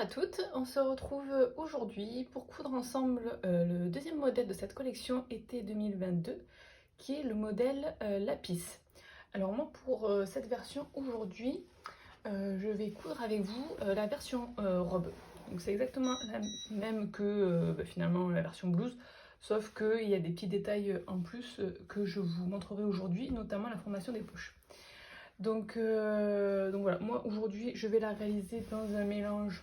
à toutes, on se retrouve aujourd'hui pour coudre ensemble le deuxième modèle de cette collection été 2022 qui est le modèle Lapis. Alors moi pour cette version aujourd'hui je vais coudre avec vous la version robe. Donc c'est exactement la même que finalement la version blouse, sauf qu'il y a des petits détails en plus que je vous montrerai aujourd'hui, notamment la formation des poches. Donc voilà, moi aujourd'hui je vais la réaliser dans un mélange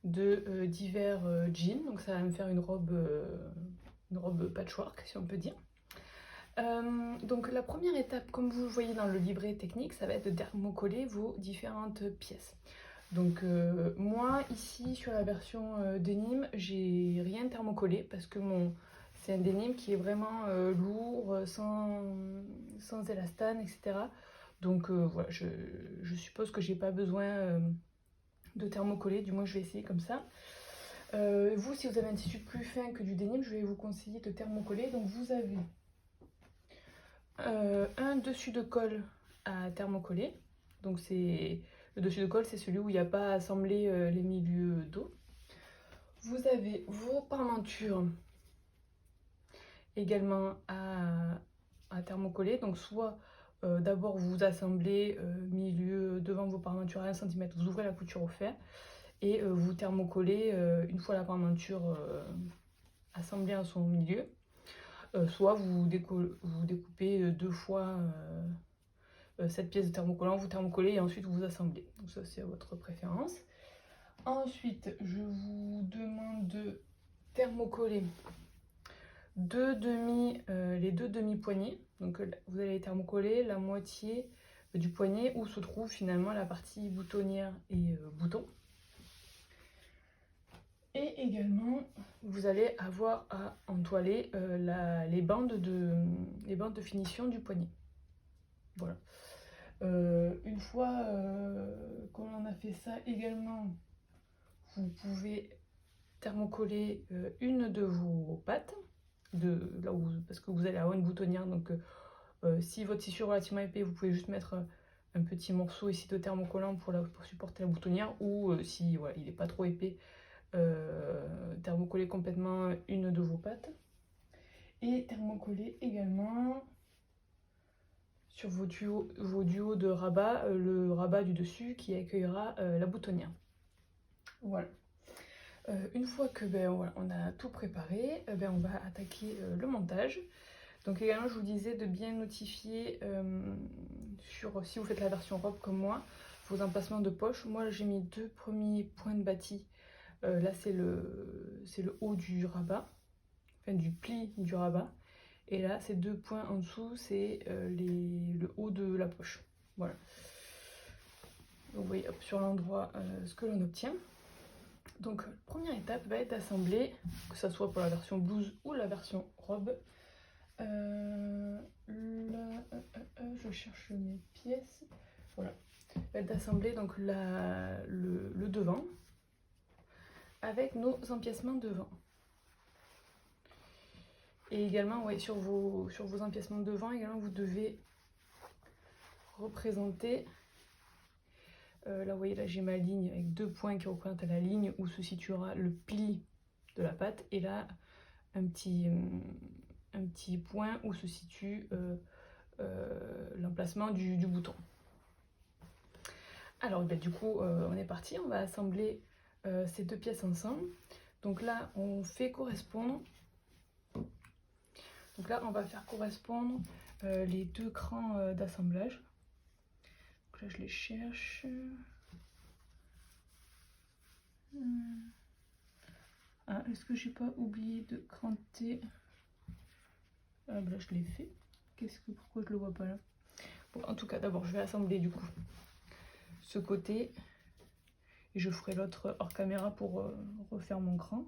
de divers jeans, donc ça va me faire une robe patchwork si on peut dire. Donc la première étape, comme vous le voyez dans le livret technique, ça va être de thermocoller vos différentes pièces. Donc moi ici sur la version denim, j'ai rien thermocollé parce que c'est un denim qui est vraiment lourd, sans élastane, etc. Donc voilà, je suppose que j'ai pas besoin de thermocoller, du moins je vais essayer comme ça. Vous, si vous avez un tissu plus fin que du denim, je vais vous conseiller de thermocoller. Donc vous avez un dessus de colle à thermocoller. Donc le dessus de colle, c'est celui où il n'y a pas à assembler les milieux dos. Vous avez vos parmentures également à thermocoller. Donc soit d'abord vous assemblez milieu devant vos parmentures à 1 cm, vous ouvrez la couture au fer et vous thermocollez une fois la parmenture assemblée à son milieu. Soit vous découpez deux fois cette pièce de thermocollant, vous thermocollez et ensuite vous assemblez. Donc ça c'est votre préférence. Ensuite, je vous demande de thermocoller les deux demi-poignées. Donc vous allez thermocoller la moitié du poignet où se trouve finalement la partie boutonnière et bouton. Et également, vous allez avoir à entoiler les bandes de finition du poignet. Voilà. Une fois qu'on en a fait ça également, vous pouvez thermocoller une de vos pattes, parce que vous allez avoir une boutonnière. Donc si votre tissu est relativement épais, vous pouvez juste mettre un petit morceau ici de thermocollant pour supporter la boutonnière, ou si voilà, il n'est pas trop épais, thermocoller complètement une de vos pattes et thermocoller également sur vos duos de rabat, le rabat du dessus qui accueillera la boutonnière. Voilà. Une fois que voilà, on a tout préparé, on va attaquer le montage. Donc également je vous disais de bien notifier si vous faites la version robe comme moi, vos emplacements de poche. Moi j'ai mis 2 premiers points de bâti. Là c'est le haut du rabat, enfin du pli du rabat. Et là ces 2 points en dessous, c'est le haut de la poche. Voilà. Donc vous voyez hop, sur l'endroit ce que l'on obtient. Donc première étape va être d'assembler, que ce soit pour la version blouse ou la version robe. Je cherche mes pièces. Voilà. Va être d'assembler donc le devant avec nos empiècements devant. Et également, ouais, sur vos empiècements devant, également, vous devez représenter. Là, vous voyez, là j'ai ma ligne avec 2 points qui représentent la ligne où se situera le pli de la patte. Et là, un petit point où se situe l'emplacement du bouton. Alors, du coup, on est parti. On va assembler ces 2 pièces ensemble. Donc là, on fait correspondre. Donc là, on va faire correspondre les 2 crans d'assemblage. Donc là, je les cherche. Ah, est-ce que j'ai pas oublié de cranter? Ah, là, je l'ai fait. Pourquoi je le vois pas là? Bon, en tout cas, d'abord, je vais assembler du coup ce côté. Et je ferai l'autre hors caméra pour refaire mon cran.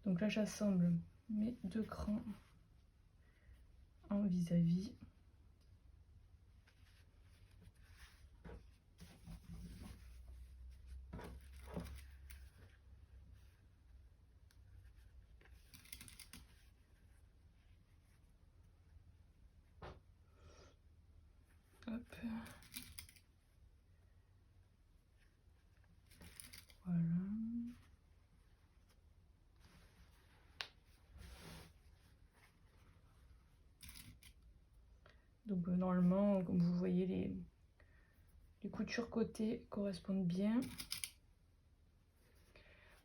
Donc là, j'assemble mes 2 crans en vis-à-vis. Hop. Voilà. Donc normalement, comme vous voyez, les coutures côté correspondent bien.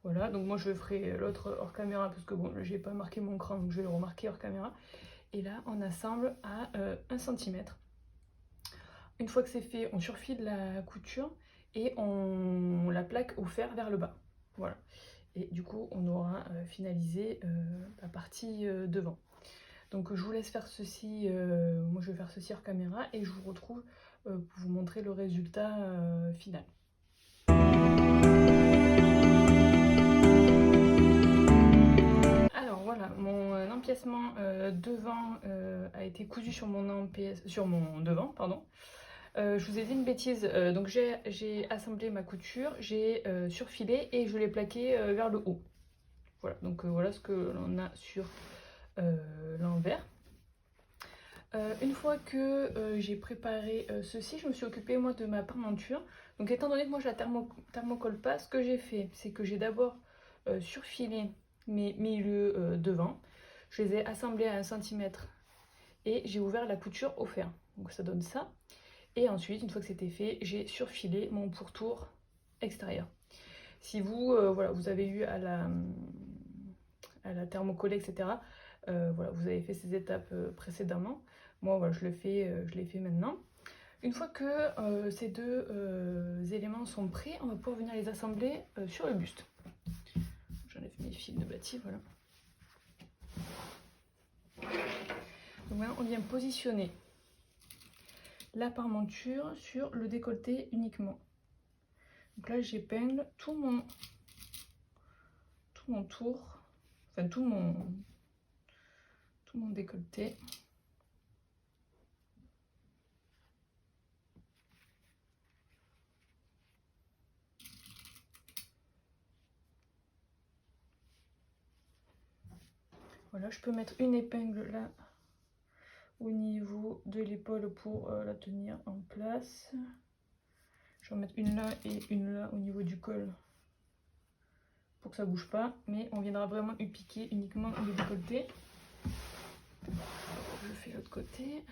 Voilà, donc moi je ferai l'autre hors caméra parce que bon, j'ai pas marqué mon cran, donc je vais le remarquer hors caméra. Et là, on assemble à 1 cm. Une fois que c'est fait, on surfile la couture et on la plaque au fer vers le bas. Voilà. Et du coup, on aura finalisé la partie devant. Donc je vous laisse faire ceci, moi je vais faire ceci hors caméra et je vous retrouve pour vous montrer le résultat final. Alors voilà, mon empiècement devant a été cousu sur mon devant, pardon. Je vous ai dit une bêtise, donc j'ai assemblé ma couture, j'ai surfilé et je l'ai plaqué vers le haut. Voilà, donc voilà ce que l'on a sur l'envers. Une fois que j'ai préparé ceci, je me suis occupée moi de ma parmenture. Donc étant donné que moi je la thermocolle pas, ce que j'ai fait, c'est que j'ai d'abord surfilé mes milieux devant. Je les ai assemblés à 1 cm et j'ai ouvert la couture au fer. Donc ça donne ça. Et ensuite, une fois que c'était fait, j'ai surfilé mon pourtour extérieur. Si vous, voilà, vous avez eu à la thermocoller, etc., voilà, vous avez fait ces étapes précédemment. Moi, voilà, je l'ai fait maintenant. Une fois que ces deux éléments sont prêts, on va pouvoir venir les assembler sur le buste. J'enlève mes fils de bâti, voilà. Donc maintenant, on vient positionner la parmenture sur le décolleté uniquement. Donc là, j'épingle tout mon tour, enfin tout mon décolleté. Voilà, je peux mettre une épingle là au niveau de l'épaule pour la tenir en place. Je vais en mettre une là et une là au niveau du col pour que ça bouge pas, mais on viendra vraiment piquer uniquement le décolleté. Je fais l'autre côté.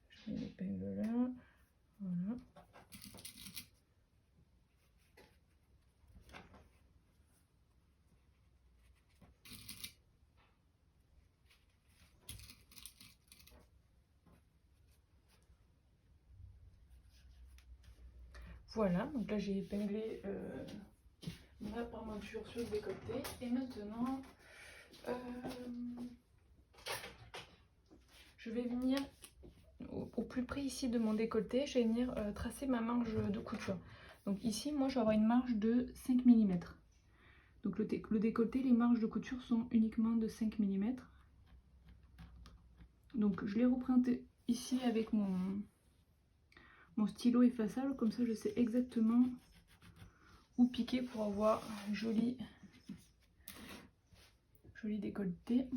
Je mets l'épingle là, voilà. Voilà, donc là j'ai épinglé ma parmenture sur le décolleté. Et maintenant, je vais venir au plus près ici de mon décolleté, je vais venir tracer ma marge de couture. Donc ici, moi, je vais avoir une marge de 5 mm. Donc le décolleté, les marges de couture sont uniquement de 5 mm. Donc je l'ai représenté ici avec mon stylo effaçable, comme ça je sais exactement où piquer pour avoir joli décolleté.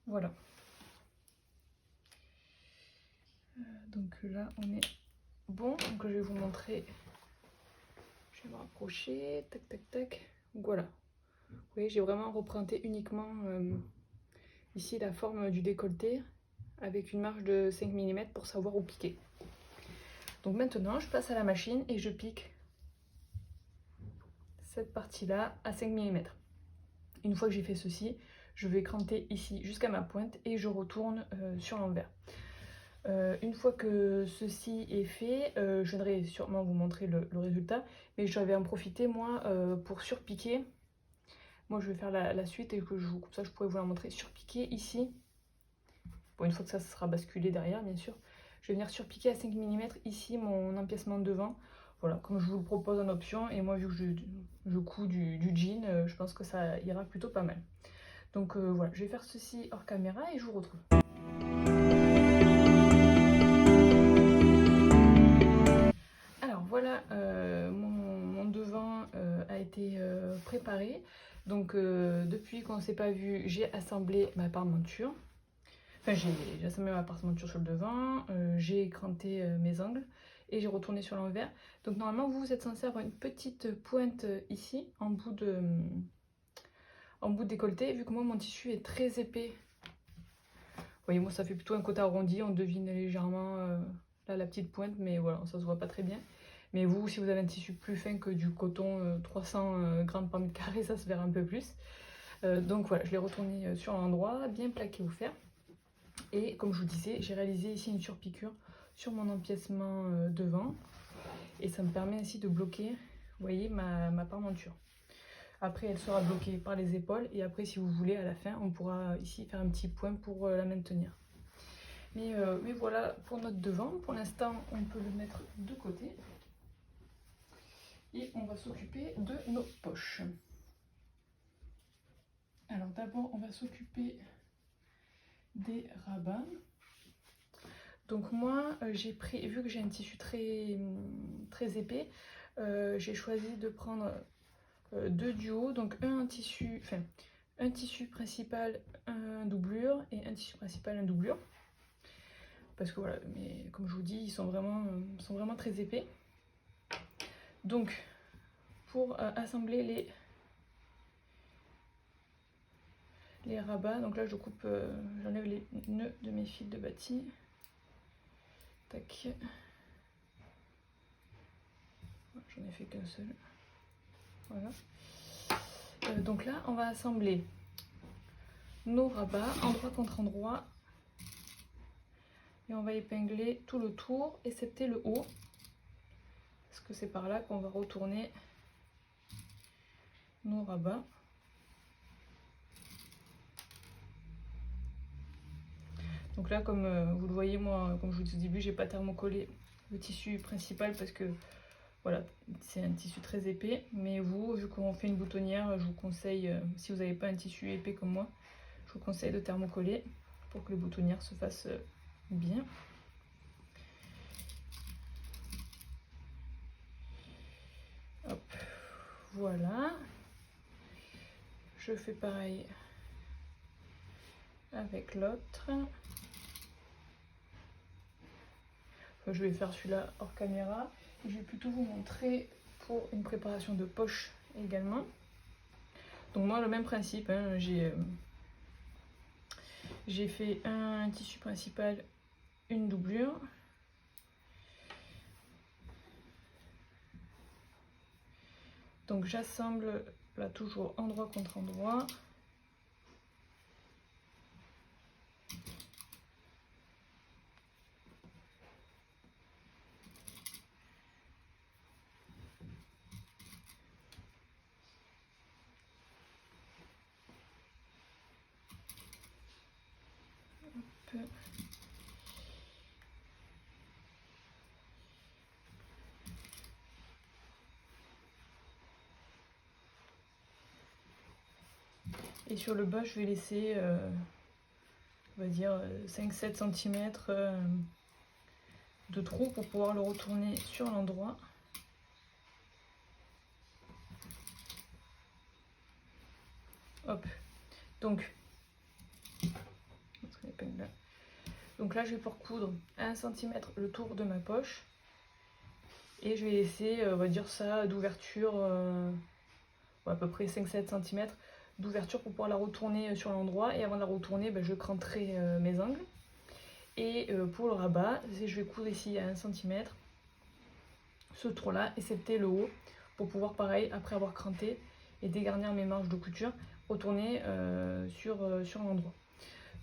Voilà. Donc là on est bon, donc je vais vous montrer. Je vais me rapprocher, tac tac tac. Donc voilà. Vous voyez, j'ai vraiment représenté uniquement ici la forme du décolleté avec une marge de 5 mm pour savoir où piquer. Donc maintenant je passe à la machine et je pique cette partie là à 5 mm. Une fois que j'ai fait ceci, je vais cranter ici jusqu'à ma pointe et je retourne sur l'envers. Une fois que ceci est fait, je viendrai sûrement vous montrer le résultat, mais je vais en profiter moi pour surpiquer. Moi je vais faire la suite et comme ça je pourrais vous la montrer. Surpiquer ici, bon, une fois que ça sera basculé derrière bien sûr, je vais venir surpiquer à 5 mm ici mon empiècement devant. Voilà, comme je vous le propose en option, et moi vu que je couds du jean, je pense que ça ira plutôt pas mal. Donc voilà, je vais faire ceci hors caméra et je vous retrouve. Alors voilà mon mon devant a été préparé. Donc depuis qu'on ne s'est pas vu, j'ai assemblé ma parmenture. Enfin, j'ai assemblé ma parmenture sur le devant, j'ai écranté mes angles et j'ai retourné sur l'envers. Donc normalement, vous êtes censé avoir une petite pointe ici, en bout de décolleté. Vu que moi, mon tissu est très épais, vous voyez, moi, ça fait plutôt un côté arrondi. On devine légèrement là la petite pointe, mais voilà, ça se voit pas très bien. Mais vous, si vous avez un tissu plus fin que du coton 300 grammes par mètre carré, ça se verra un peu plus. Donc voilà, je l'ai retourné sur l'endroit, bien plaqué au fer. Et comme je vous disais, j'ai réalisé ici une surpiqûre sur mon empiècement devant. Et ça me permet ainsi de bloquer, vous voyez, ma parmenture. Après, elle sera bloquée par les épaules. Et après, si vous voulez, à la fin, on pourra ici faire un petit point pour la maintenir. Mais voilà pour notre devant. Pour l'instant, on peut le mettre de côté. Et on va s'occuper de nos poches. Alors d'abord, on va s'occuper des rabats. Donc moi, j'ai pris, vu que j'ai un tissu très épais, j'ai choisi de prendre deux duos. Donc un tissu principal, un doublure, et un tissu principal, un doublure. Parce que voilà, mais comme je vous dis, ils sont vraiment très épais. Donc, pour assembler les rabats, donc là je coupe, j'enlève les nœuds de mes fils de bâti. Tac. J'en ai fait qu'un seul. Voilà. Donc là, on va assembler nos rabats endroit contre endroit. Et on va épingler tout le tour, excepté le haut. Parce que c'est par là qu'on va retourner nos rabats. Donc là, comme vous le voyez, moi, comme je vous dis au début, j'ai pas thermocollé le tissu principal parce que voilà, c'est un tissu très épais. Mais vous, vu qu'on fait une boutonnière, je vous conseille, si vous n'avez pas un tissu épais comme moi, je vous conseille de thermocoller pour que les boutonnières se fassent bien. Hop, voilà. Je fais pareil avec l'autre. Enfin, je vais faire celui-là hors caméra. Je vais plutôt vous montrer pour une préparation de poche également. Donc moi, le même principe, hein, j'ai fait un tissu principal, une doublure. Donc j'assemble là toujours endroit contre endroit. Hop. Et sur le bas, je vais laisser, on va dire, 5-7 cm de trou pour pouvoir le retourner sur l'endroit. Hop. Donc là, je vais pour coudre à 1 cm le tour de ma poche. Et je vais laisser, on va dire ça, d'ouverture, à peu près 5-7 cm d'ouverture pour pouvoir la retourner sur l'endroit. Et avant de la retourner, je cranterai mes angles. Et pour le rabat, je vais coudre ici à 1 cm ce tour là, excepté le haut, pour pouvoir pareil, après avoir cranté et dégarnir mes marges de couture, retourner sur l'endroit.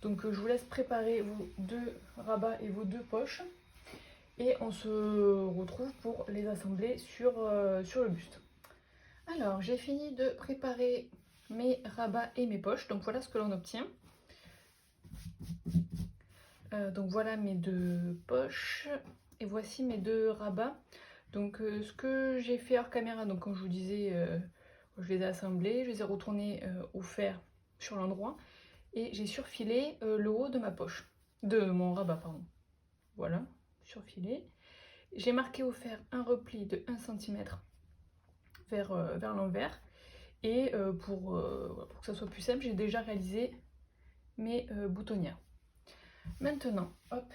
Donc je vous laisse préparer vos deux rabats et vos deux poches. Et on se retrouve pour les assembler sur le buste. Alors j'ai fini de préparer mes rabats et mes poches. Donc voilà ce que l'on obtient. Donc voilà mes deux poches. Et voici mes deux rabats. Donc ce que j'ai fait hors caméra, donc comme je vous disais, je les ai assemblés, je les ai retournés au fer sur l'endroit. Et j'ai surfilé le haut de ma poche. De mon rabat, pardon. Voilà, surfilé. J'ai marqué au fer un repli de 1 cm vers l'envers. Et pour que ça soit plus simple, j'ai déjà réalisé mes boutonnières. Maintenant, hop,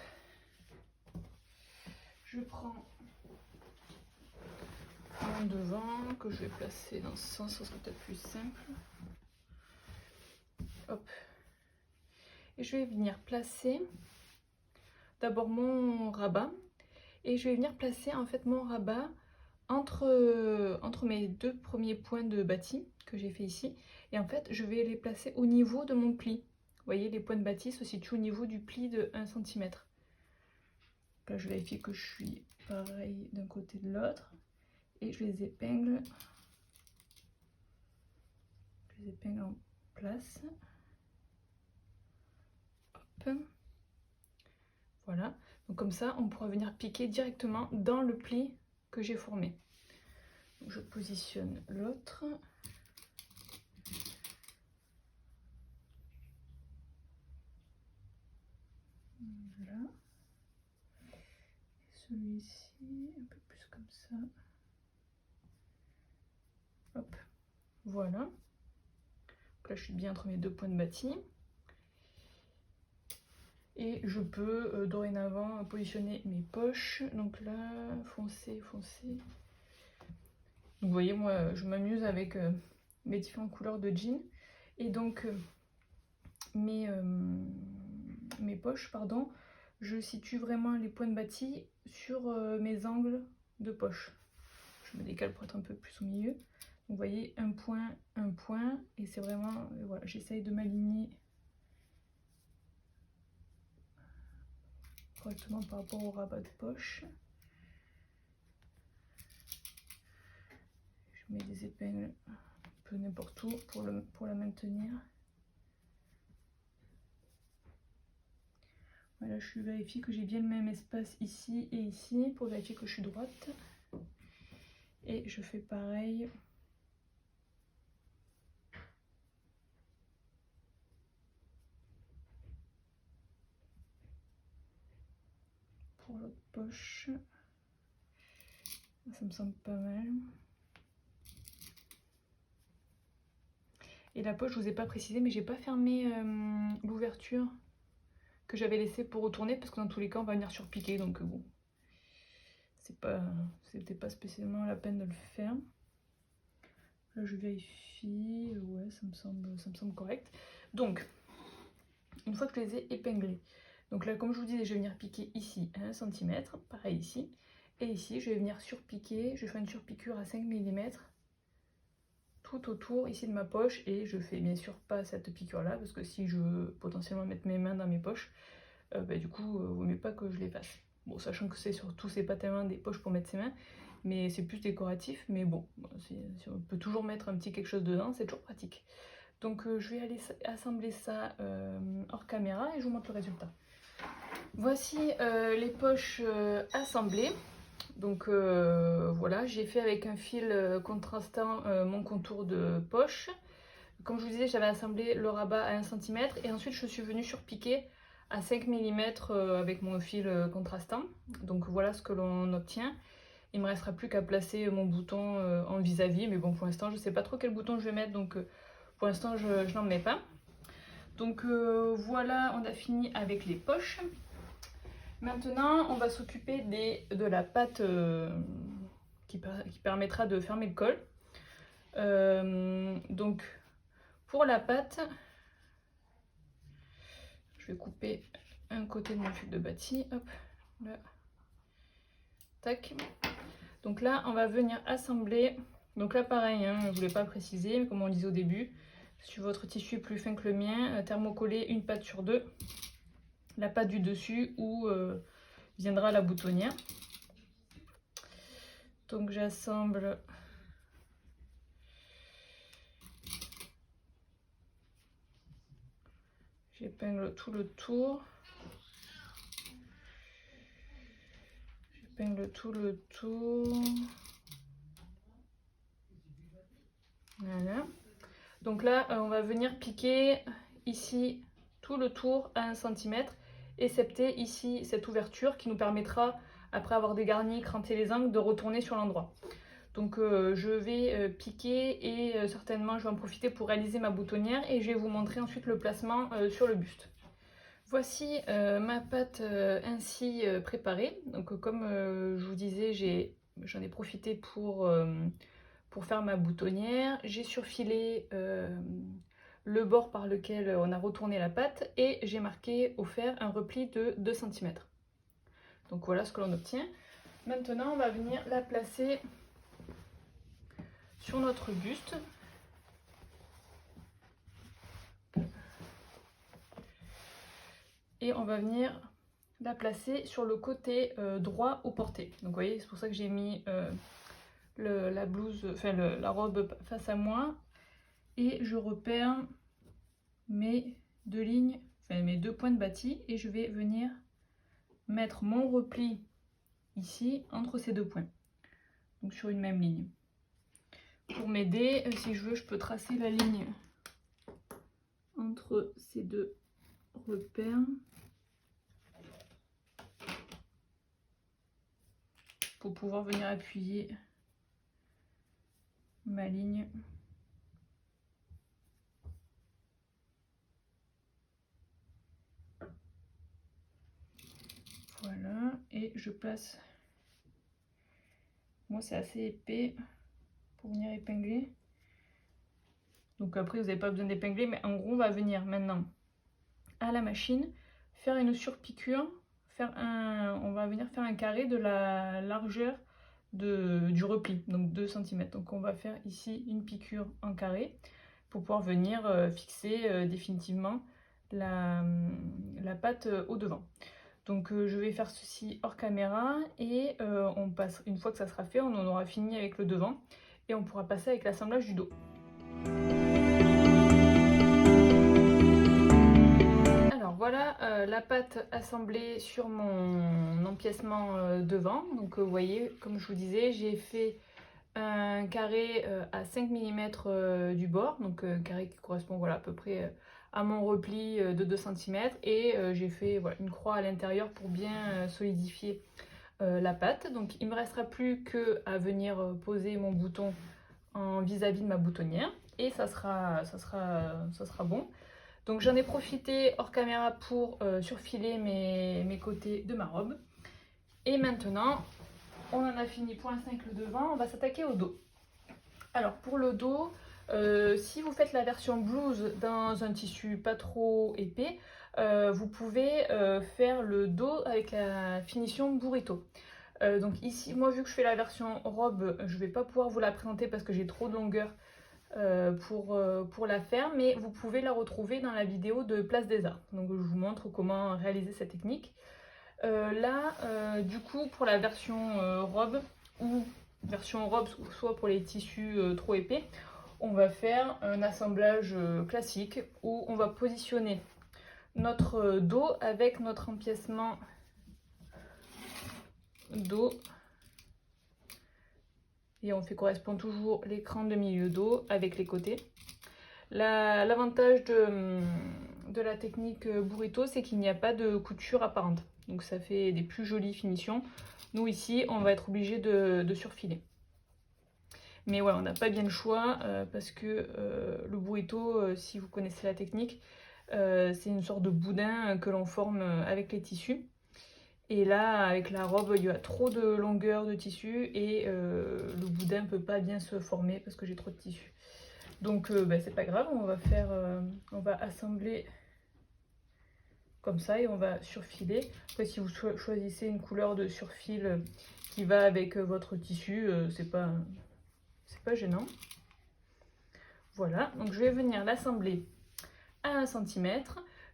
je prends mon devant que je vais placer dans ce sens, ça sera peut-être plus simple. Hop. Et je vais venir placer d'abord mon rabat. Et je vais venir placer en fait mon rabat entre mes deux premiers points de bâti que j'ai fait ici. Et en fait, je vais les placer au niveau de mon pli. Vous voyez, les points de bâti se situent au niveau du pli de 1 cm. Là, je vérifie que je suis pareil d'un côté et de l'autre. Et je les épingle. Je les épingle en place. Hop. Voilà. Donc comme ça, on pourra venir piquer directement dans le pli que j'ai formé. Donc, je positionne l'autre. Voilà. Celui-ci, un peu plus comme ça. Hop. Voilà. Donc là, je suis bien entre mes deux points de bâti. Et je peux dorénavant positionner mes poches. Donc là, foncé, foncé. Donc vous voyez, moi, je m'amuse avec mes différentes couleurs de jean. Et donc, mes poches, pardon, je situe vraiment les points de bâti sur mes angles de poche. Je me décale pour être un peu plus au milieu. Donc, vous voyez, un point, et c'est vraiment, voilà, j'essaye de m'aligner correctement par rapport au rabat de poche. Je mets des épingles un peu n'importe où pour la maintenir. Voilà, je vérifie que j'ai bien le même espace ici et ici pour vérifier que je suis droite. Et je fais pareil pour l'autre poche. Ça me semble pas mal. Et la poche, je vous ai pas précisé, mais j'ai pas fermé l'ouverture que j'avais laissée pour retourner, parce que dans tous les cas, on va venir surpiquer, donc bon, c'était pas spécialement la peine de le faire. Là, je vérifie, ouais, ça me semble correct. Donc, une fois que je les ai épinglés, donc là, comme je vous disais, je vais venir piquer ici à 1 cm, pareil ici, et ici, je vais venir surpiquer, je vais faire une surpiqûre à 5 mm tout autour ici de ma poche, et je fais bien sûr pas cette piqûre là, parce que si je veux potentiellement mettre mes mains dans mes poches, du coup, vaut mieux pas que je les fasse. Bon, sachant que surtout c'est pas tellement des poches pour mettre ses mains, mais c'est plus décoratif, mais bon, si on peut toujours mettre un petit quelque chose dedans, c'est toujours pratique. Donc je vais aller assembler ça hors caméra et je vous montre le résultat. Voici les poches assemblées. Donc voilà, j'ai fait avec un fil contrastant mon contour de poche. Comme je vous disais, j'avais assemblé le rabat à 1 cm et ensuite je suis venue surpiquer à 5 mm avec mon fil contrastant. Donc voilà ce que l'on obtient. Il ne me restera plus qu'à placer mon bouton en vis-à-vis, mais bon, pour l'instant je ne sais pas trop quel bouton je vais mettre, donc pour l'instant je n'en mets pas. Donc voilà, on a fini avec les poches. Maintenant, on va s'occuper de la pâte qui permettra de fermer le col. Donc, pour la pâte, je vais couper un côté de mon fil de bâti. Hop, là. Tac. Donc là, on va venir assembler. Donc là, pareil, hein, je ne voulais pas préciser, mais comme on disait au début, sur votre tissu est plus fin que le mien, thermocoller une pâte sur deux. La pâte du dessus où viendra la boutonnière. Donc j'assemble j'épingle tout le tour. J'épingle tout le tour. Voilà. Donc là, on va venir piquer ici tout le tour à 1 cm, excepté ici cette ouverture qui nous permettra, après avoir dégarni, cranté les angles, de retourner sur l'endroit. Donc je vais piquer et certainement je vais en profiter pour réaliser ma boutonnière et je vais vous montrer ensuite le placement sur le buste. Voici ma pâte ainsi préparée. Donc comme je vous disais, j'en ai profité pour faire ma boutonnière. J'ai surfilé le bord par lequel on a retourné la pâte et j'ai marqué au fer un repli de 2 cm. Donc voilà ce que l'on obtient. Maintenant on va venir la placer sur notre buste. Et on va venir la placer sur le côté droit au porté. Donc vous voyez, c'est pour ça que j'ai mis la blouse, enfin la robe face à moi. Et je repère mes 2 lignes, enfin mes 2 points de bâti. Et je vais venir mettre mon repli ici entre ces 2 points. Donc sur une même ligne. Pour m'aider, si je veux, je peux tracer la ligne entre ces 2 repères. Pour pouvoir venir appuyer ma ligne. Voilà, et je place, moi c'est assez épais pour venir épingler. Donc après vous n'avez pas besoin d'épingler, mais en gros on va venir maintenant à la machine, faire une surpiqûre, on va venir faire un carré de la largeur du repli, donc 2 cm. Donc on va faire ici une piqûre en carré pour pouvoir venir fixer définitivement la pâte au devant. Donc je vais faire ceci hors caméra et on passe, une fois que ça sera fait, on en aura fini avec le devant et on pourra passer avec l'assemblage du dos. Alors voilà la pâte assemblée sur mon empiècement devant. Donc vous voyez, comme je vous disais, j'ai fait un carré à 5 mm du bord, donc carré qui correspond voilà, à peu près à mon repli de 2 cm et j'ai fait voilà, une croix à l'intérieur pour bien solidifier la pâte. Donc il ne me restera plus que à venir poser mon bouton en vis-à-vis de ma boutonnière et ça sera bon. Donc j'en ai profité hors caméra pour surfiler mes côtés de ma robe. Et maintenant, on en a fini pour l'instant avec le devant, on va s'attaquer au dos. Alors pour le dos, si vous faites la version blouse dans un tissu pas trop épais, vous pouvez faire le dos avec la finition burrito. Donc ici, moi vu que je fais la version robe, je ne vais pas pouvoir vous la présenter parce que j'ai trop de longueur pour la faire, mais vous pouvez la retrouver dans la vidéo de Place des Arts. Donc je vous montre comment réaliser cette technique. Du coup, pour la version robe, ou version robe, soit pour les tissus trop épais, on va faire un assemblage classique où on va positionner notre dos avec notre empiècement dos et on fait correspondre toujours l'écran de milieu dos avec les côtés. L'avantage de la technique burrito, c'est qu'il n'y a pas de couture apparente, donc ça fait des plus jolies finitions. Nous ici on va être obligé de surfiler, mais ouais, on n'a pas bien le choix parce que le burrito, si vous connaissez la technique, c'est une sorte de boudin que l'on forme avec les tissus. Et là, avec la robe, il y a trop de longueur de tissu et le boudin ne peut pas bien se former parce que j'ai trop de tissu. Donc c'est pas grave, on va assembler comme ça et on va surfiler. Après, si vous choisissez une couleur de surfil qui va avec votre tissu, c'est pas gênant. Voilà, donc je vais venir l'assembler à 1 cm.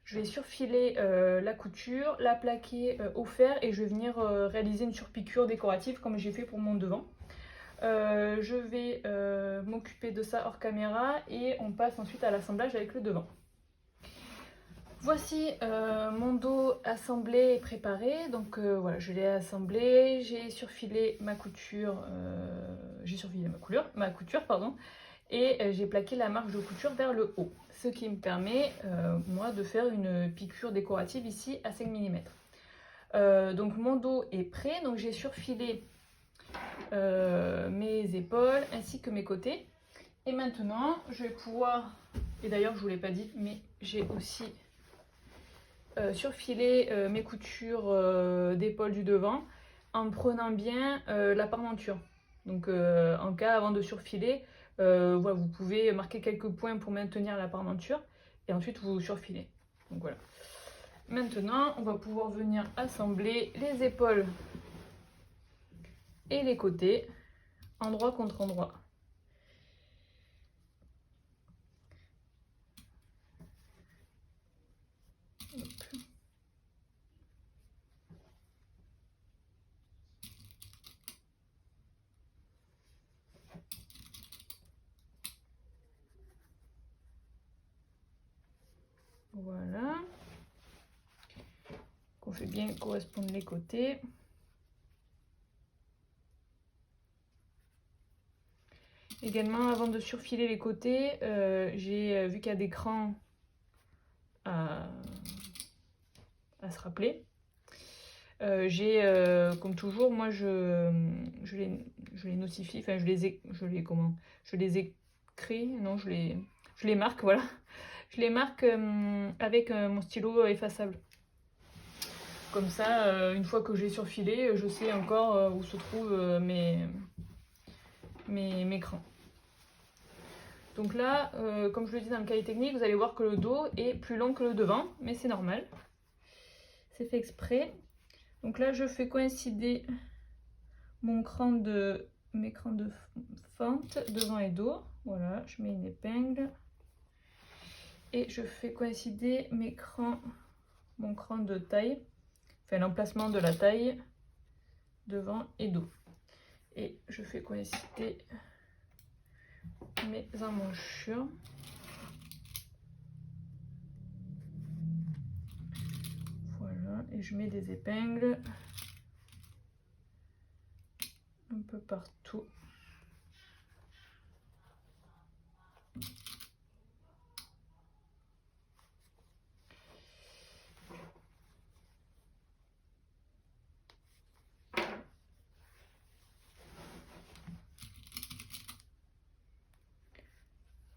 Je vais surfiler la couture, la plaquer au fer et je vais venir réaliser une surpiqûre décorative comme j'ai fait pour mon devant. Je vais m'occuper de ça hors caméra et on passe ensuite à l'assemblage avec le devant. Voici mon dos assemblé et préparé. Donc voilà, je l'ai assemblé, j'ai surfilé ma couture, et j'ai plaqué la marge de couture vers le haut, ce qui me permet moi de faire une piqûre décorative ici à 5 mm. Donc mon dos est prêt, donc j'ai surfilé mes épaules ainsi que mes côtés. Et maintenant, je vais pouvoir, et d'ailleurs je vous l'ai pas dit, mais j'ai aussi surfilé mes coutures d'épaule du devant en prenant bien la parmenture. Donc en cas, avant de surfiler, voilà, vous pouvez marquer quelques points pour maintenir la parmenture et ensuite vous surfilez. Donc voilà. Maintenant, on va pouvoir venir assembler les épaules et les côtés, endroit contre endroit. Voilà. On fait bien correspondre les côtés. Également, avant de surfiler les côtés, j'ai vu qu'il y a des crans à se rappeler. Comme toujours, moi je les notifie, enfin je les écris, non je les marque, voilà. Je les marque avec mon stylo effaçable. Comme ça, une fois que j'ai surfilé, je sais encore où se trouvent mes crans. Donc là, comme je le dis dans le cahier technique, vous allez voir que le dos est plus long que le devant, mais c'est normal. C'est fait exprès. Donc là, je fais coïncider mes crans de fente devant et dos. Voilà, je mets une épingle. Et je fais coïncider mon cran de taille, enfin l'emplacement de la taille devant et dos. Et je fais coïncider mes emmanchures. Voilà, et je mets des épingles un peu partout.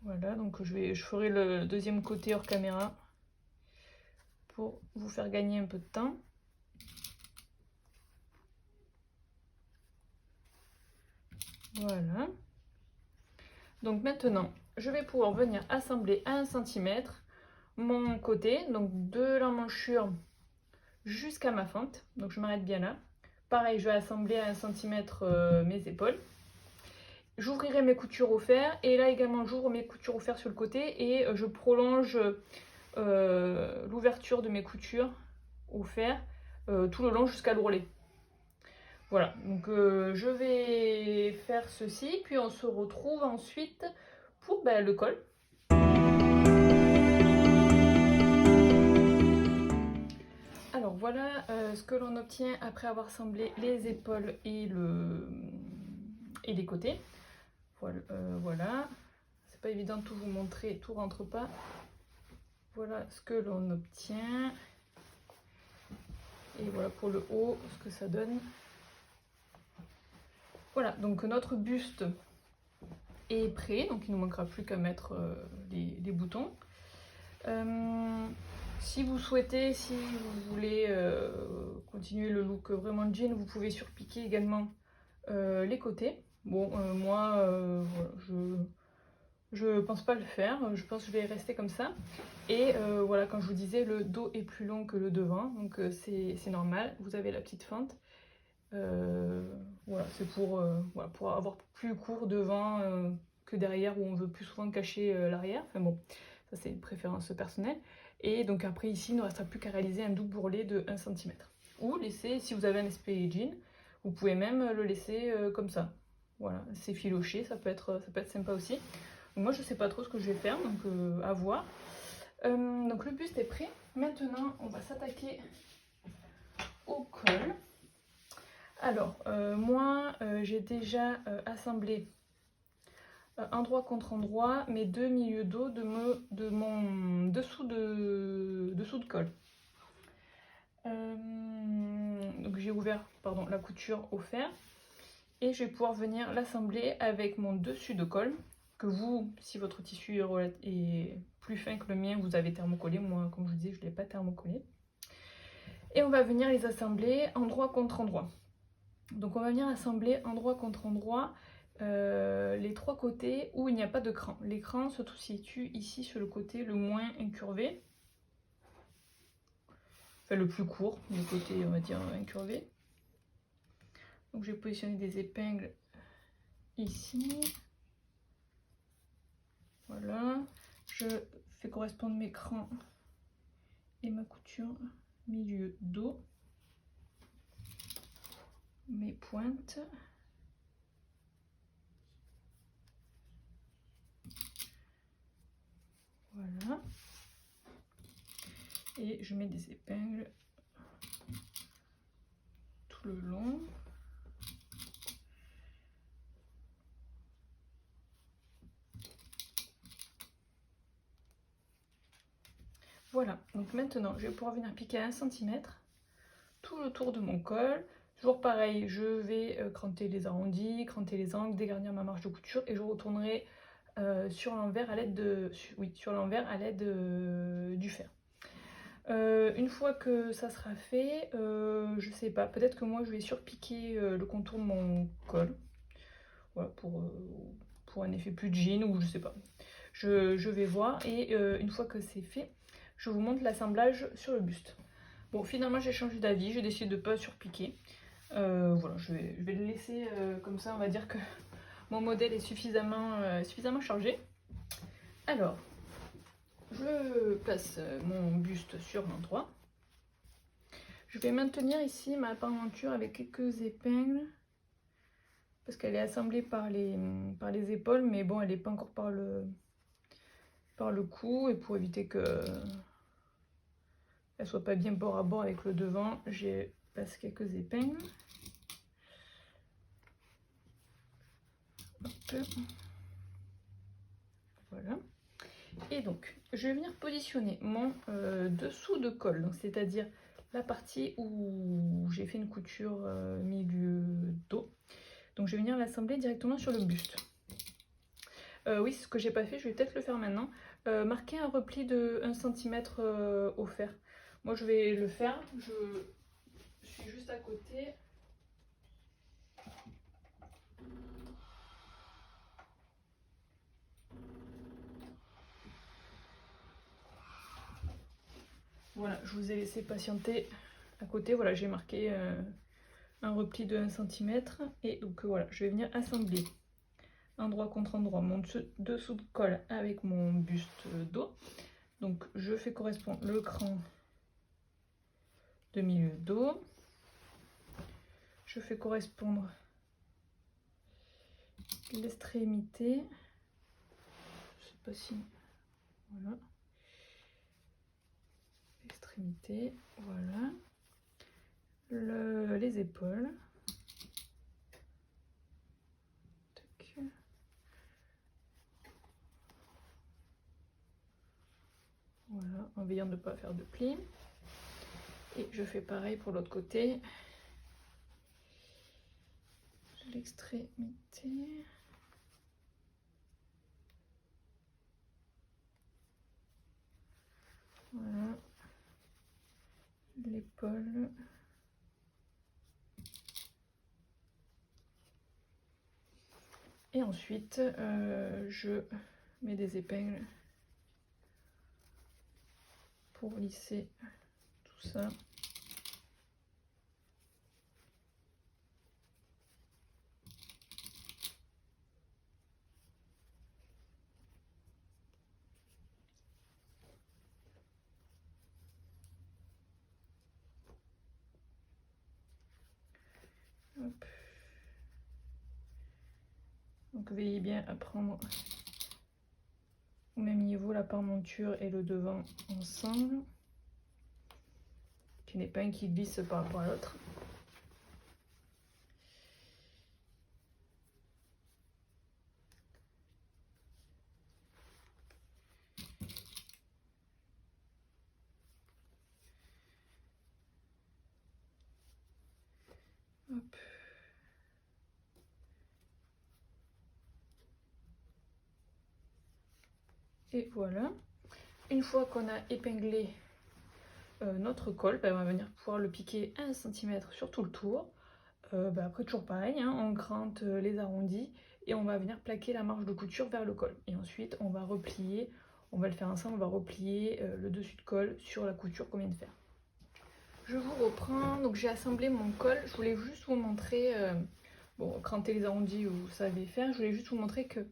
Voilà, donc je ferai le deuxième côté hors caméra pour vous faire gagner un peu de temps. Voilà. Donc maintenant, je vais pouvoir venir assembler à 1 cm mon côté, donc de l'emmanchure jusqu'à ma fente. Donc je m'arrête bien là. Pareil, je vais assembler à 1 cm mes épaules. J'ouvrirai mes coutures au fer et là également j'ouvre mes coutures au fer sur le côté et je prolonge l'ouverture de mes coutures au fer tout le long jusqu'à l'ourlet. Voilà, donc je vais faire ceci, puis on se retrouve ensuite pour le col. Alors voilà ce que l'on obtient après avoir assemblé les épaules et les côtés. Voilà. C'est pas évident de tout vous montrer, tout rentre pas. Voilà ce que l'on obtient. Et voilà pour le haut, ce que ça donne. Voilà, donc notre buste est prêt, donc il ne nous manquera plus qu'à mettre les boutons. Si vous souhaitez, si vous voulez continuer le look vraiment jean, vous pouvez surpiquer également les côtés. Bon, moi, voilà, je pense pas le faire, je pense que je vais rester comme ça. Et voilà, comme je vous disais, le dos est plus long que le devant, donc c'est normal, vous avez la petite fente. Voilà, c'est pour avoir plus court devant que derrière où on veut plus souvent cacher l'arrière. Enfin bon, ça c'est une préférence personnelle. Et donc après ici, il ne restera plus qu'à réaliser un double bourrelet de 1 cm. Ou laisser, si vous avez un SPA jean, vous pouvez même le laisser comme ça. Voilà, c'est filoché, ça peut être sympa aussi. Donc moi je sais pas trop ce que je vais faire, donc à voir. Donc le buste est prêt. Maintenant on va s'attaquer au col. Alors, moi, j'ai déjà assemblé endroit contre endroit mes deux milieux dos de mon dessous de col. Donc j'ai ouvert la couture au fer et je vais pouvoir venir l'assembler avec mon dessus de colle, que vous, si votre tissu est plus fin que le mien, vous avez thermocollé. Moi, comme je vous disais, je ne l'ai pas thermocollé. Et on va venir les assembler endroit contre endroit. Donc on va venir assembler endroit contre endroit les trois côtés où il n'y a pas de cran. L'écran se situe ici sur le côté le moins incurvé. Enfin le plus court, le côté on va dire incurvé. Donc je vais positionner des épingles ici. Voilà. Je fais correspondre mes crans et ma couture milieu dos. Mes pointes. Voilà. Et je mets des épingles tout le long. Voilà, donc maintenant je vais pouvoir venir piquer à 1 cm tout le tour de mon col. Toujours pareil, je vais cranter les arrondis, cranter les angles, dégarnir ma marge de couture et je retournerai sur l'envers à l'aide du fer. Une fois que ça sera fait, je sais pas, peut-être que moi je vais surpiquer le contour de mon col. Voilà, pour un effet plus jean ou je sais pas. Je vais voir et une fois que c'est fait, je vous montre l'assemblage sur le buste. Bon, finalement j'ai changé d'avis, j'ai décidé de ne pas surpiquer. Voilà, je vais le laisser comme ça, on va dire que mon modèle est suffisamment chargé. Alors, je place mon buste sur l'endroit. Je vais maintenir ici ma parmenture avec quelques épingles parce qu'elle est assemblée par les épaules, mais bon, elle n'est pas encore par le cou, et pour éviter que elle soit pas bien bord à bord avec le devant, j'ai passé quelques épingles. Hop. Voilà. Et donc, je vais venir positionner mon dessous de colle, c'est-à-dire la partie où j'ai fait une couture milieu dos. Donc, je vais venir l'assembler directement sur le buste. Oui, ce que j'ai pas fait, je vais peut-être le faire maintenant. Marquer un repli de 1 cm au fer. Moi, je vais le faire. Je suis juste à côté. Voilà, je vous ai laissé patienter à côté. Voilà, j'ai marqué un repli de 1 cm. Et donc voilà, je vais venir assembler endroit contre endroit mon dessous de colle avec mon buste dos. Donc je fais correspondre le cran de milieu dos. Je fais correspondre l'extrémité. Je sais pas si... Voilà. Extrémité, voilà. Les épaules. Tac. Voilà, en veillant de ne pas faire de plis. Et je fais pareil pour l'autre côté. L'extrémité. Voilà. L'épaule. Et ensuite, je mets des épingles pour lisser tout ça. Hop. Donc veillez bien à prendre au même niveau la parmenture et le devant ensemble, qu'il n'y ait pas un qui glisse par rapport à l'autre. Hop. Et voilà. Une fois qu'on a épinglé notre col, on va venir pouvoir le piquer 1 cm sur tout le tour. Après toujours pareil, hein, on crante les arrondis et on va venir plaquer la marge de couture vers le col. Et ensuite on va replier, on va le faire ensemble, on va replier le dessus de col sur la couture qu'on vient de faire. Je vous reprends, donc j'ai assemblé mon col, je voulais juste vous montrer, bon cranter les arrondis vous savez faire, je voulais juste vous montrer que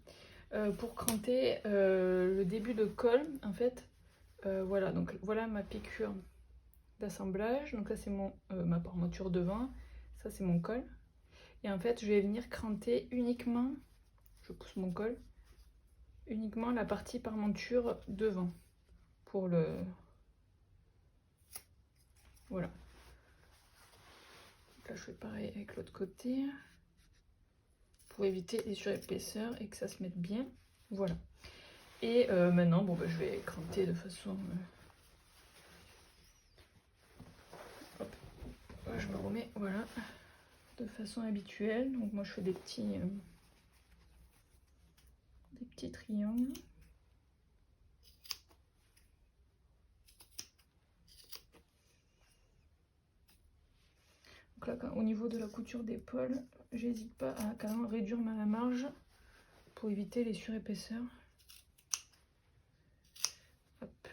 pour cranter le début de col, en fait, voilà, donc voilà ma piqûre d'assemblage, donc là c'est ma armature devant, ça c'est mon col, et en fait je vais venir cranter uniquement, je pousse mon col, uniquement la partie parmenture devant, pour le... Voilà. Donc là je fais pareil avec l'autre côté, pour éviter les surépaisseurs et que ça se mette bien, voilà. Et maintenant, bon, je vais cranter de façon... Hop, je me remets, voilà, de façon habituelle. Donc moi je fais des petits triangles. Donc là, au niveau de la couture d'épaule, j'hésite pas à carrément réduire ma marge pour éviter les surépaisseurs. Hop.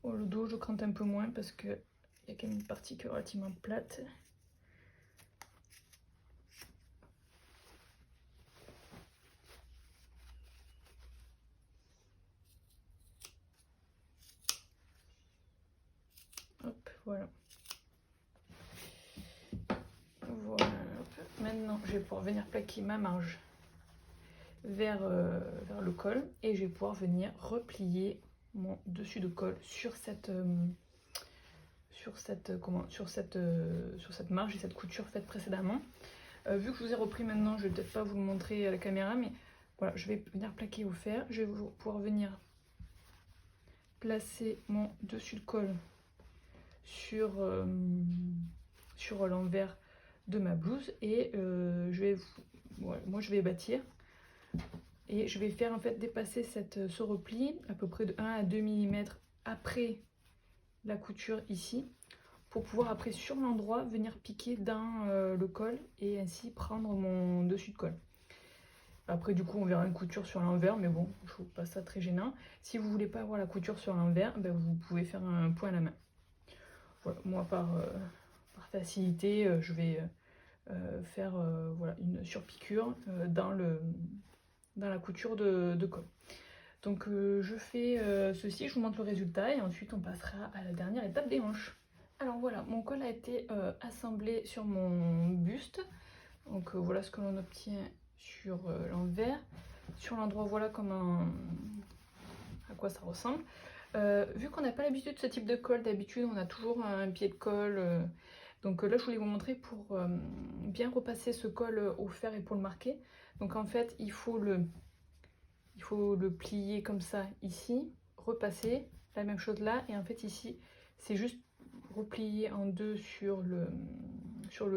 Bon, le dos, je crante un peu moins parce que il y a quand même une partie qui est relativement plate. Hop, voilà. Voilà. Hop. Maintenant, je vais pouvoir venir plaquer ma marge vers le col et je vais pouvoir venir replier mon dessus de col sur cette marge et cette couture faite précédemment. Vu que je vous ai repris maintenant, je vais peut-être pas vous le montrer à la caméra, mais voilà, je vais venir plaquer au fer. Je vais pouvoir venir placer mon dessus de col sur l'envers de ma blouse et voilà, moi je vais bâtir et je vais faire en fait dépasser ce repli à peu près de 1 à 2 mm après la couture ici, pour pouvoir après sur l'endroit venir piquer dans le col et ainsi prendre mon dessus de col. Après du coup on verra une couture sur l'envers, mais bon je trouve pas ça très gênant. Si vous voulez pas avoir la couture sur l'envers, vous pouvez faire un point à la main. Voilà, moi par facilité je vais faire voilà, une surpiqûre dans la couture de col. Donc je fais ceci, je vous montre le résultat et ensuite on passera à la dernière étape des hanches. Alors voilà, mon col a été assemblé sur mon buste. Donc voilà ce que l'on obtient sur l'envers. Sur l'endroit, voilà à quoi ça ressemble. Vu qu'on n'a pas l'habitude de ce type de col, d'habitude on a toujours un pied de col. Donc là je voulais vous montrer pour bien repasser ce col au fer et pour le marquer. Donc en fait il faut le plier comme ça ici, repasser, la même chose là, et en fait ici c'est juste replier en deux sur le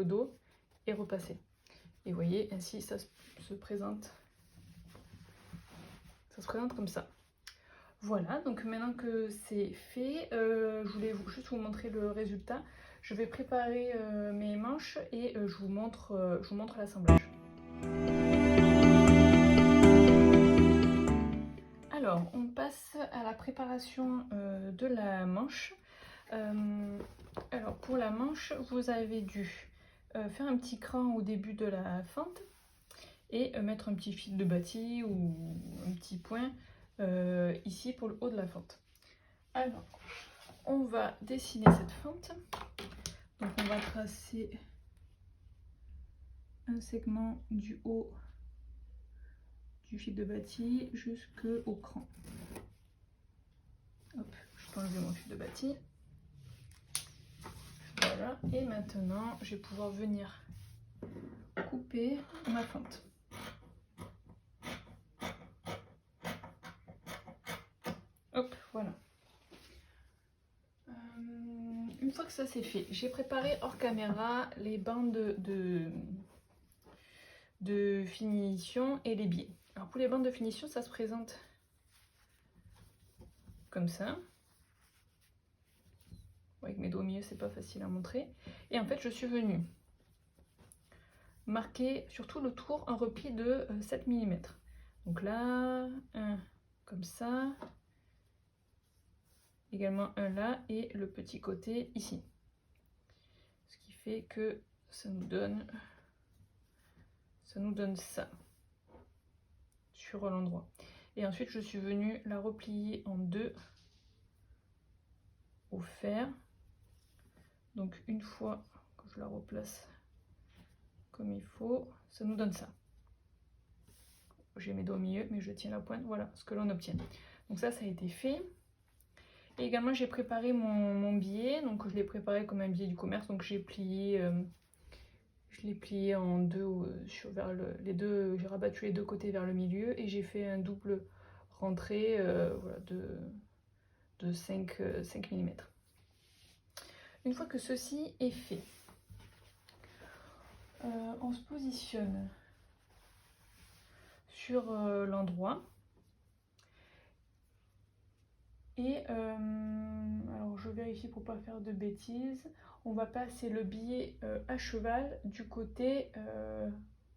dos et repasser. Et vous voyez, ainsi ça se présente comme ça. Voilà, donc maintenant que c'est fait, je voulais juste vous montrer le résultat. Je vais préparer mes manches et je vous montre l'assemblage. Alors, on passe à la préparation de la manche. Alors, pour la manche, vous avez dû faire un petit cran au début de la fente et mettre un petit fil de bâti ou un petit point ici pour le haut de la fente. Alors, on va dessiner cette fente. Donc, on va tracer un segment du haut du fil de bâti jusqu'au cran. Hop, je peux enlever mon fil de bâti. Voilà, et maintenant je vais pouvoir venir couper ma fente. Hop, voilà. Une fois que ça c'est fait, j'ai préparé hors caméra les bandes de de finition et les biais. Alors pour les bandes de finition, ça se présente comme ça. Avec mes doigts au milieu, c'est pas facile à montrer. Et en fait, je suis venue marquer sur tout le tour un repli de 7 mm. Donc là, un comme ça, également un là et le petit côté ici. Ce qui fait que ça nous donne ça sur l'endroit. Et ensuite, je suis venue la replier en deux au fer. Donc une fois que je la replace comme il faut, ça nous donne ça. J'ai mes doigts au milieu, mais je tiens la pointe, voilà ce que l'on obtient. Donc ça a été fait. Et également j'ai préparé mon billet, donc je l'ai préparé comme un billet du commerce, donc j'ai plié, je l'ai plié en deux, vers les deux, j'ai rabattu les deux côtés vers le milieu et j'ai fait un double rentrée voilà, de 5 mm. Une fois que ceci est fait, on se positionne sur l'endroit et alors je vérifie pour pas faire de bêtises, on va passer le billet à cheval du côté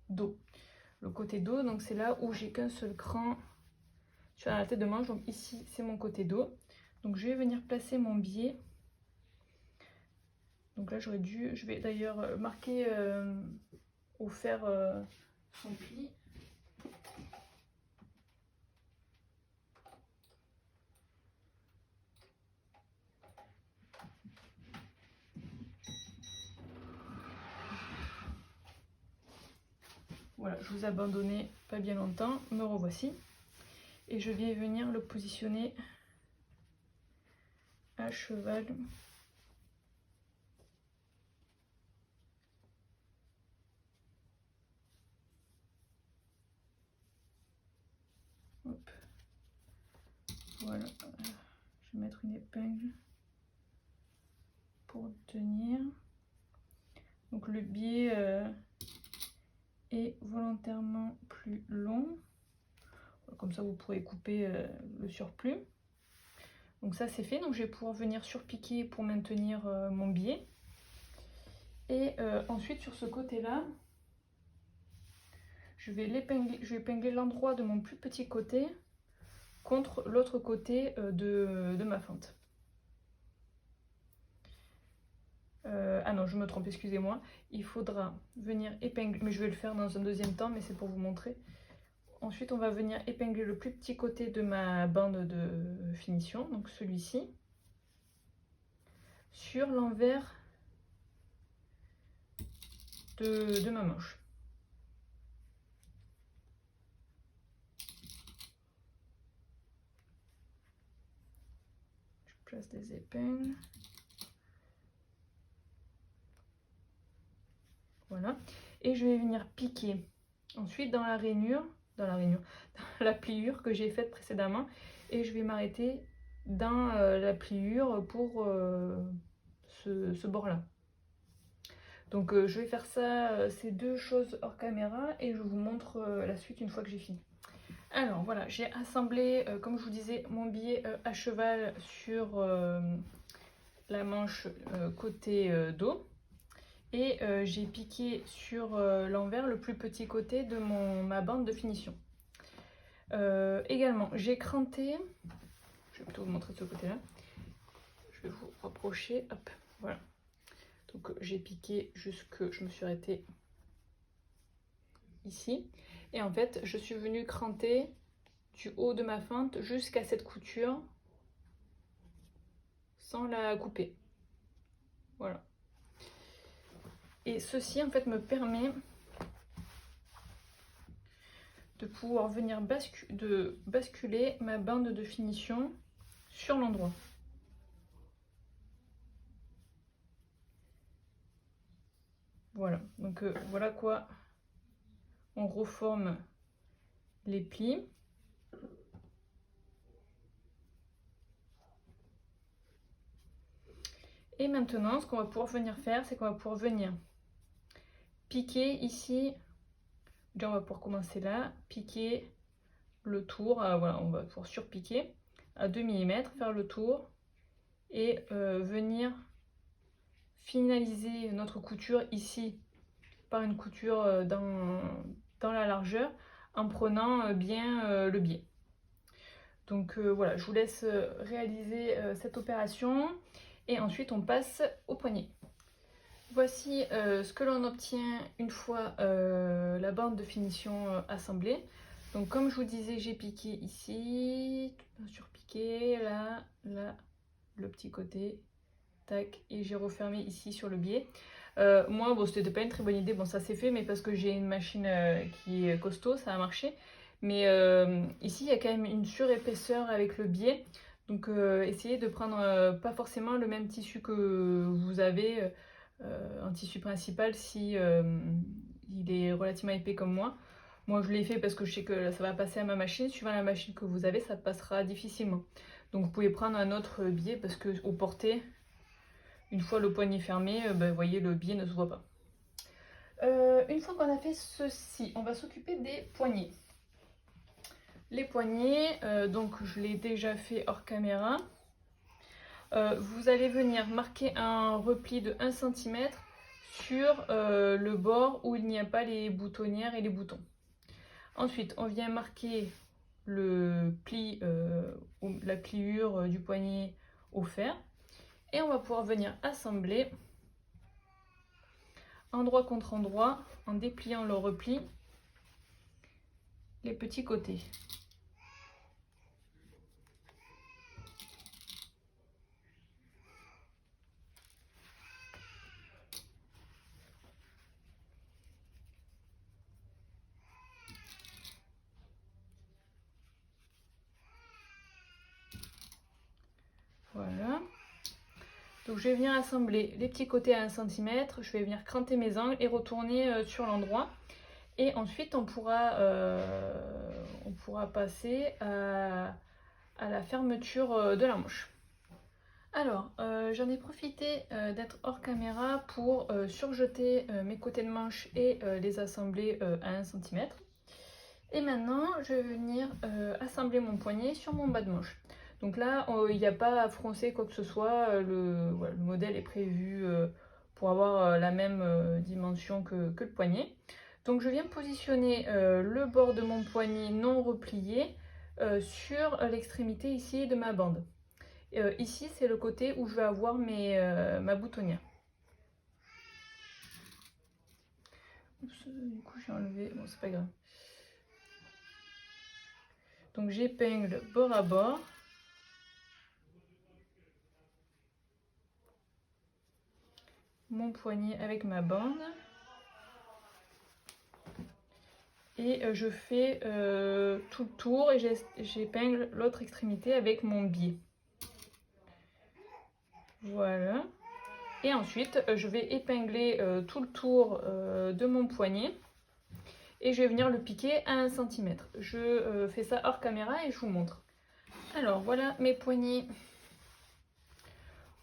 dos. Le côté dos, donc c'est là où j'ai qu'un seul cran sur la tête de manche, donc ici c'est mon côté dos. Donc je vais venir placer mon billet. Donc là je vais d'ailleurs marquer au fer son pli. Voilà, je vous ai abandonné pas bien longtemps, me revoici. Et je vais venir le positionner à cheval. Hop. Voilà, je vais mettre une épingle pour tenir. Donc le biais est volontairement plus long. Comme ça vous pourrez couper le surplus. Donc ça c'est fait, donc je vais pouvoir venir surpiquer pour maintenir mon biais. Et ensuite sur ce côté là, je vais épingler l'endroit de mon plus petit côté contre l'autre côté de ma fente. Ah non, je me trompe, excusez-moi. Il faudra venir épingler, mais je vais le faire dans un deuxième temps, mais c'est pour vous montrer. Ensuite, on va venir épingler le plus petit côté de ma bande de finition, donc celui-ci, sur l'envers de ma manche. Je place des épingles. Voilà. Et je vais venir piquer ensuite dans la rainure, dans la pliure que j'ai faite précédemment. Et je vais m'arrêter dans la pliure pour ce bord-là. Donc je vais faire ça, ces deux choses hors caméra et je vous montre la suite une fois que j'ai fini. Alors voilà, j'ai assemblé, comme je vous disais, mon billet à cheval sur la manche côté dos. Et j'ai piqué sur l'envers le plus petit côté de ma bande de finition. Également, j'ai cranté, je vais plutôt vous montrer de ce côté-là, je vais vous rapprocher, hop, voilà. Donc j'ai piqué jusque, je me suis arrêtée ici. Et en fait, je suis venue cranter du haut de ma fente jusqu'à cette couture sans la couper. Voilà. Et ceci en fait me permet de pouvoir venir basculer ma bande de finition sur l'endroit. Voilà, donc voilà quoi on reforme les plis. Et maintenant, ce qu'on va pouvoir venir faire, c'est qu'on va pouvoir venir piquer ici Déjà on va pouvoir commencer là, piquer le tour, voilà, on va pouvoir surpiquer à 2 mm, faire le tour et venir finaliser notre couture ici par une couture dans la largeur en prenant bien le biais. Donc voilà, je vous laisse réaliser cette opération et ensuite on passe au poignet. Voici ce que l'on obtient une fois la bande de finition assemblée. Donc comme je vous disais, j'ai piqué ici, surpiqué, là, le petit côté, tac, et j'ai refermé ici sur le biais. Moi, bon, c'était pas une très bonne idée, bon ça s'est fait, mais parce que j'ai une machine qui est costaud, ça a marché. Mais ici, il y a quand même une surépaisseur avec le biais. Donc essayez de prendre pas forcément le même tissu que vous avez, un tissu principal si il est relativement épais comme moi. Moi, je l'ai fait parce que je sais que ça va passer à ma machine. Suivant la machine que vous avez, ça passera difficilement. Donc vous pouvez prendre un autre biais parce que au porté, une fois le poignet fermé, vous voyez, le biais ne se voit pas. Une fois qu'on a fait ceci, on va s'occuper des poignets. Les poignets, donc je l'ai déjà fait hors caméra. Vous allez venir marquer un repli de 1 cm sur le bord où il n'y a pas les boutonnières et les boutons. Ensuite, on vient marquer le pli, la pliure du poignet au fer. Et on va pouvoir venir assembler endroit contre endroit en dépliant le repli les petits côtés. Voilà. Donc je vais venir assembler les petits côtés à 1 cm, je vais venir cranter mes angles et retourner sur l'endroit. Et ensuite on pourra passer à la fermeture de la manche. Alors j'en ai profité d'être hors caméra pour surjeter mes côtés de manche et les assembler à 1 cm. Et maintenant je vais venir assembler mon poignet sur mon bas de manche. Donc là, il n'y a pas à froncer quoi que ce soit, voilà, le modèle est prévu pour avoir la même dimension que le poignet. Donc je viens positionner le bord de mon poignet non replié sur l'extrémité ici de ma bande. Ici, c'est le côté où je vais avoir ma boutonnière. Oups, du coup j'ai enlevé, bon c'est pas grave. Donc j'épingle bord à bord. Mon poignet avec ma bande et je fais tout le tour et j'épingle l'autre extrémité avec mon biais. Voilà. Et ensuite je vais épingler tout le tour de mon poignet et je vais venir le piquer à 1 cm. Je fais ça hors caméra et je vous montre. Alors voilà, mes poignets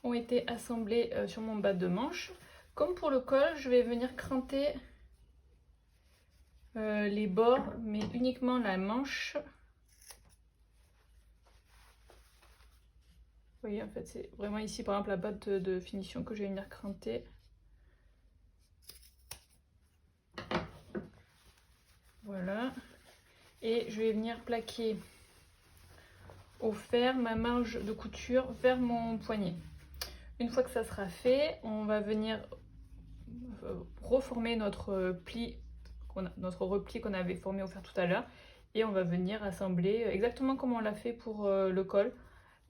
ont été assemblés sur mon bas de manche. Comme pour le col, je vais venir cranter les bords, mais uniquement la manche. Vous voyez, en fait, c'est vraiment ici, par exemple, la batte de finition que je vais venir cranter. Voilà. Et je vais venir plaquer au fer ma marge de couture vers mon poignet. Une fois que ça sera fait, on va venir reformer notre repli qu'on avait formé au fer tout à l'heure et on va venir assembler exactement comme on l'a fait pour le col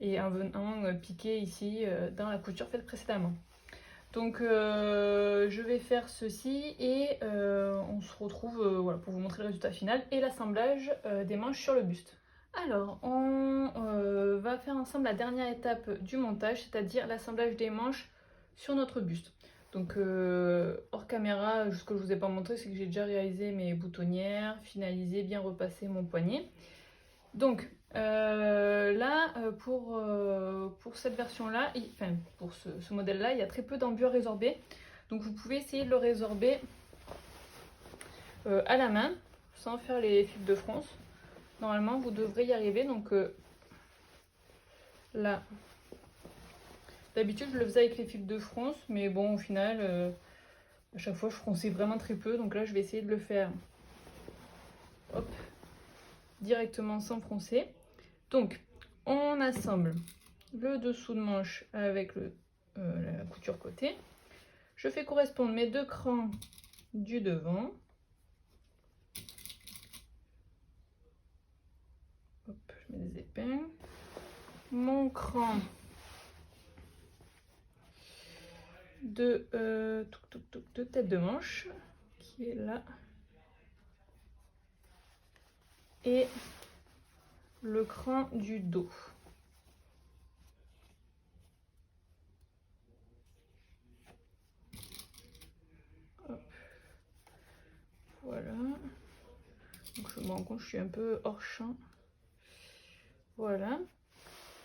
et en venant piquer ici dans la couture faite précédemment. Donc je vais faire ceci et on se retrouve voilà, pour vous montrer le résultat final et l'assemblage des manches sur le buste. Alors on va faire ensemble la dernière étape du montage, c'est-à-dire l'assemblage des manches sur notre buste. Donc hors caméra, ce que je vous ai pas montré, c'est que j'ai déjà réalisé mes boutonnières, finalisé, bien repassé mon poignet. Donc là, pour cette version-là, enfin pour ce modèle-là, il y a très peu d'embut résorbé. Donc vous pouvez essayer de le résorber à la main. sans faire les fils de France. Normalement, vous devrez y arriver. Donc là, d'habitude, je le faisais avec les fils de France, mais bon, au final, à chaque fois, je fronçais vraiment très peu. Donc là, je vais essayer de le faire hop, directement sans froncer. Donc, on assemble le dessous de manche avec la couture côté. Je fais correspondre mes 2 crans du devant. Hop, je mets des épingles. Mon cran de tête de manche qui est là. Et le cran du dos. Hop. Voilà. Donc je me rends compte que je suis un peu hors champ. Voilà.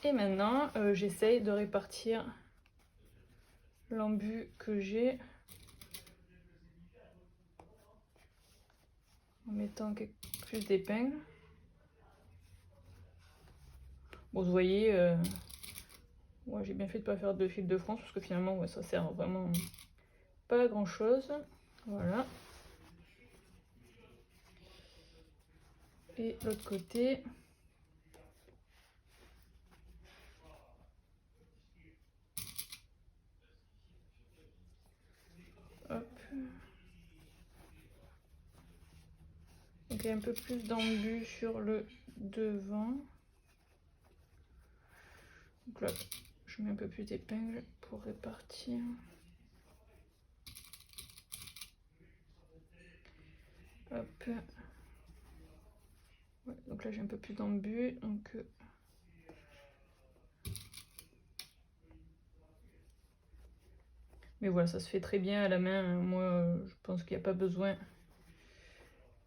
Et maintenant, j'essaye de répartir l'embu que j'ai en mettant plus d'épingles. Bon, vous voyez, ouais, j'ai bien fait de ne pas faire de fil de France parce que finalement, ouais, ça sert vraiment pas à grand chose. Voilà. Et l'autre côté. Hop. Donc il y a un peu plus d'embu sur le devant. Donc là, je mets un peu plus d'épingles pour répartir. Hop. Ouais, donc là j'ai un peu plus d'embu. Donc mais voilà, ça se fait très bien à la main. Moi, je pense qu'il n'y a pas besoin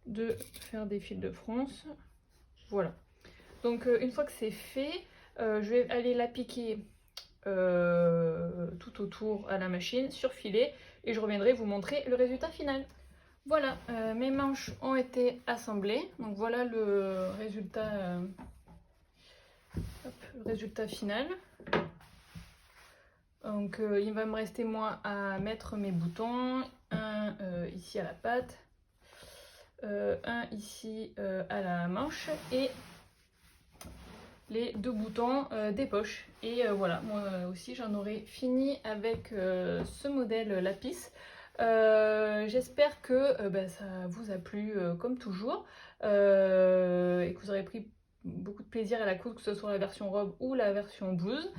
de faire des fils de France. Voilà. Donc une fois que c'est fait, je vais aller l'appliquer tout autour à la machine, surfiler, et je reviendrai vous montrer le résultat final. Voilà, mes manches ont été assemblées. Donc voilà le résultat final. Donc il va me rester moi à mettre mes boutons, un ici à la patte, un ici à la manche et les 2 boutons des poches. Et voilà, moi aussi j'en aurai fini avec ce modèle Lapis. J'espère que ça vous a plu comme toujours et que vous aurez pris beaucoup de plaisir à la coudre, que ce soit la version robe ou la version blouse.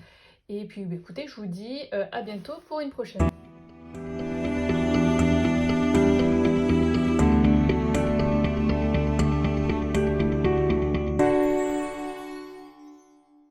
Et puis écoutez, je vous dis à bientôt pour une prochaine.